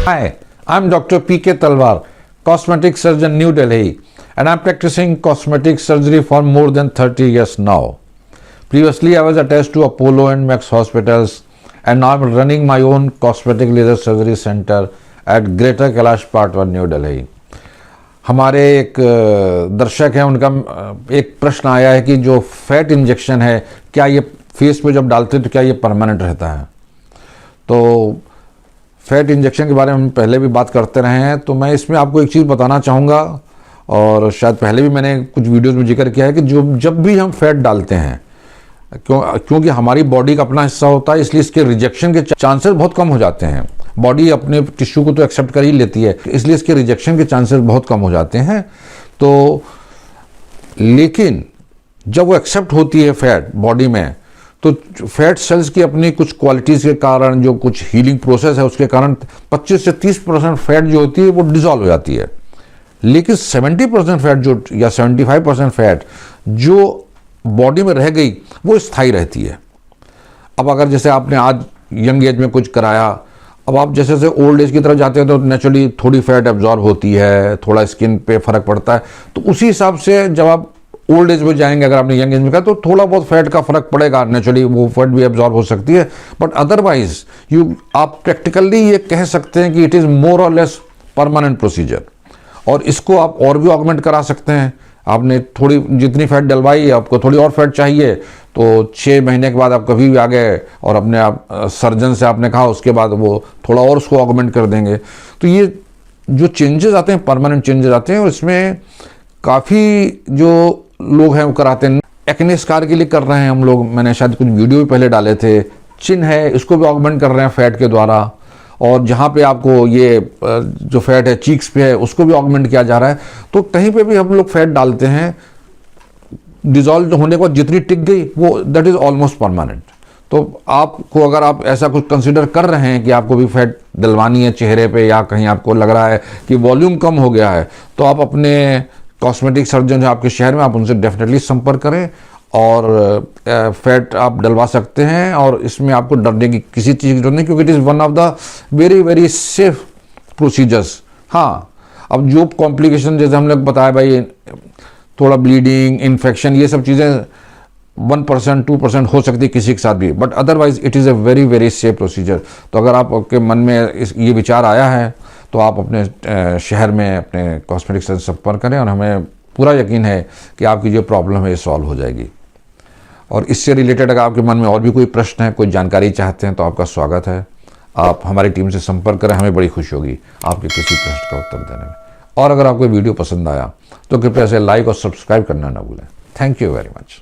Hi, I'm Dr. P.K. Talwar, cosmetic surgeon, New Delhi, and I'm practicing cosmetic surgery for more than 30 years now. Previously, I was attached to Apollo and Max hospitals, and now I'm running my own cosmetic laser surgery center at Greater Kailash Part 1, New Delhi. हमारे एक दर्शक हैं, उनका एक प्रश्न आया है कि जो फैट इंजेक्शन है, क्या ये फेस पे जब डालते हैं तो क्या ये परमानेंट रहता है? तो फैट इंजेक्शन के बारे में हम पहले भी बात करते रहे हैं, तो मैं इसमें आपको एक चीज़ बताना चाहूँगा, और शायद पहले भी मैंने कुछ वीडियोस में जिक्र किया है कि जब भी हम फैट डालते हैं, क्योंकि हमारी बॉडी का अपना हिस्सा होता है, इसलिए इसके रिजेक्शन के चांसेस बहुत कम हो जाते हैं। बॉडी अपने टिश्यू को तो एक्सेप्ट कर ही लेती है, इसलिए इसके रिजेक्शन के चांसेस बहुत कम हो जाते हैं। तो लेकिन जब वो एक्सेप्ट होती है फैट बॉडी में, तो फैट सेल्स की अपनी कुछ क्वालिटीज़ के कारण, जो कुछ हीलिंग प्रोसेस है उसके कारण 25 से 30% फैट जो होती है वो डिसॉल्व हो जाती है। लेकिन 70% फैट जो, या 75% फैट जो बॉडी में रह गई, वो स्थायी रहती है। अब अगर जैसे आपने आज यंग एज में कुछ कराया, अब आप जैसे जैसे ओल्ड एज की तरफ जाते हैं तो नेचुरली थोड़ी फैट एब्जॉर्ब होती है, थोड़ा स्किन पे फर्क पड़ता है। तो उसी हिसाब से जब आप ओल्ड एज में जाएंगे, अगर आपने यंग एज में कहा, तो थोड़ा बहुत फैट का फर्क पड़ेगा, नेचुरली वो फैट भी एब्जॉर्ब हो सकती है। बट अदरवाइज आप प्रैक्टिकली ये कह सकते हैं कि इट इज़ मोर और लेस परमानेंट प्रोसीजर, और इसको आप और भी ऑगमेंट करा सकते हैं। आपने थोड़ी जितनी फैट डलवाई, आपको थोड़ी और फैट चाहिए, तो 6 महीने के बाद आप कभी भी आ गए और अपने आप सर्जन से आपने कहा, उसके बाद वो थोड़ा और उसको ऑगमेंट कर देंगे। तो ये जो चेंजेस आते हैं, परमानेंट चेंजेस आते हैं, और इसमें काफ़ी जो लोग हैं वो कराते हैं। एक्ने स्कार के लिए कर रहे हैं हम लोग, मैंने शायद कुछ वीडियो भी पहले डाले थे। चिन है, इसको भी ऑगमेंट कर रहे हैं फैट के द्वारा, और जहाँ पे आपको ये जो फैट है चीक्स पे है, उसको भी ऑगमेंट किया जा रहा है। तो कहीं पे भी हम लोग फैट डालते हैं, डिजॉल्व होने के बाद जितनी टिक गई वो दैट इज़ ऑलमोस्ट परमानेंट। तो आपको, अगर आप ऐसा कुछ कंसिडर कर रहे हैं कि आपको भी फैट डलवानी है चेहरे पे, या कहीं आपको लग रहा है कि वॉल्यूम कम हो गया है, तो आप अपने कॉस्मेटिक सर्जन जो आपके शहर में, आप उनसे डेफिनेटली संपर्क करें, और फैट आप डलवा सकते हैं। और इसमें आपको डरने की किसी चीज़ की जरूरत नहीं, क्योंकि it is one of the very very safe procedures. हाँ, अब जो कॉम्प्लिकेशन जैसे हम लोग बताया, भाई थोड़ा ब्लीडिंग, इन्फेक्शन, ये सब चीज़ें 1% 2% हो सकती है किसी के साथ भी, but otherwise it is a very very safe procedure. तो अगर आपके मन में ये विचार आया है, तो आप अपने शहर में अपने कॉस्मेटिक से संपर्क करें, और हमें पूरा यकीन है कि आपकी जो प्रॉब्लम है ये सॉल्व हो जाएगी। और इससे रिलेटेड अगर आपके मन में और भी कोई प्रश्न है, कोई जानकारी चाहते हैं, तो आपका स्वागत है। आप हमारी टीम से संपर्क करें, हमें बड़ी खुशी होगी आपके किसी प्रश्न का उत्तर देने में। और अगर आपको वीडियो पसंद आया तो कृपया इसे लाइक और सब्सक्राइब करना ना भूलें। Thank you very much.